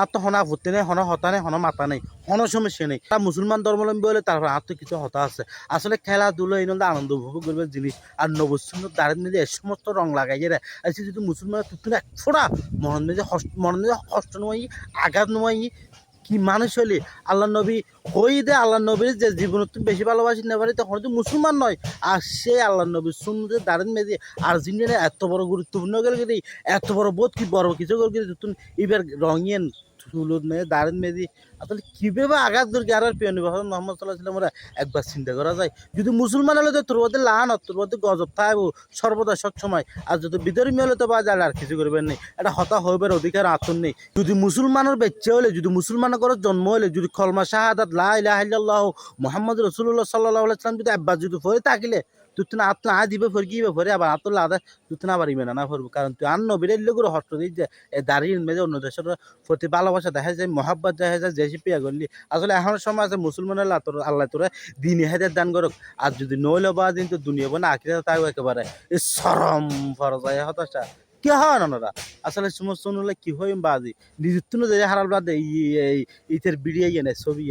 আত্ম হনা ভর্তি নেই, হন হতা নেই, হন মাথা নেই, হন সমস্যা নেই। তার মুসলমান ধর্মাবলম্বী হলে তারপর আত্ম কিছু হতা আছে। আসলে খেলাধুলো এই নন্দে আনন্দ উপভোগ করবে জিনিস। আর নবসুন্নত দাঁড়ের মধ্যে এ সমস্ত রং লাগাই যে আজকে যদি মুসলমান তুই এক ফোড়া মনের মধ্যে কষ্ট নয়, আঘাত নয়, কি মানুষ হলি আল্লাহ নবী হই দে আল্লাহ নবীর যে জীবন তুমি বেশি ভালোবাসি না পারি তখন তুই মুসলমান নয়। আর সে আল্লাহ নবীর সুন্নতে দাঁড়েন মেয়ে আর্জেন্টিনা এত বড় গুরুত্বপূর্ণ গেল কি এত বড় বোধ কি বড় কিছু গেল কিন্তু তুমি এবার রঙিন চুলত মেয়ে দাঁড়েন মেয়ে আসলে কীভাবে আঘাত করি আর পিয়নি বাবা মোহাম্মদ সাল্লাহ সাল্লাম ওরা একবার চিন্তা করা যায়। যদি মুসলমান হলে তো তোর মধ্যে লান তোর মধ্যে গজব থাকবো সর্বদা সবসময়। আর যদি বিধর্মী হলে তো বা যারা আর কিছু করবেন নেই, এটা হতা হইবার অধিকার আতন নেই। যদি মুসলমানের বাচ্চা হলে যদি মুসলমানের ঘরে জন্ম হলে যদি কলমা শাহাদাত লা ইলাহা ইল্লাল্লাহু মুহাম্মদ রাসূলুল্লাহ সাল্লাল্লাহু আলাইহি ওয়াসাল্লাম যদি একবার যদি পড়ে থাকিলে তুই না আত্মা আ দিবে ফর গিয়ে পরে আবার আতলা আদা তুই না আবার ইমেনা না পড়বো। কারণ তুই আন্ন বিরের লোকের হস্ত দিই যে দাঁড়িয়ে মেজে অন্য দেশের প্রতি ভালোবাসা দেখা যায়, মহাব্বত দেখা যায়, যে পিয়া করলি। আসলে এখন সময় আছে মুসলমানের আল্লাহ তোরা দিন হেদের দান করুক। আর যদি নইলে বা দিন তো দুনিয়া না আঁকড়ে তাও একেবারে এই সরম ফরজ হতাশা কি হয় না আসলে সমস্ত হলে কি হয় বাজি নিজের তুলে হারাল বাদে ইতের বিড়িয়ে ছবি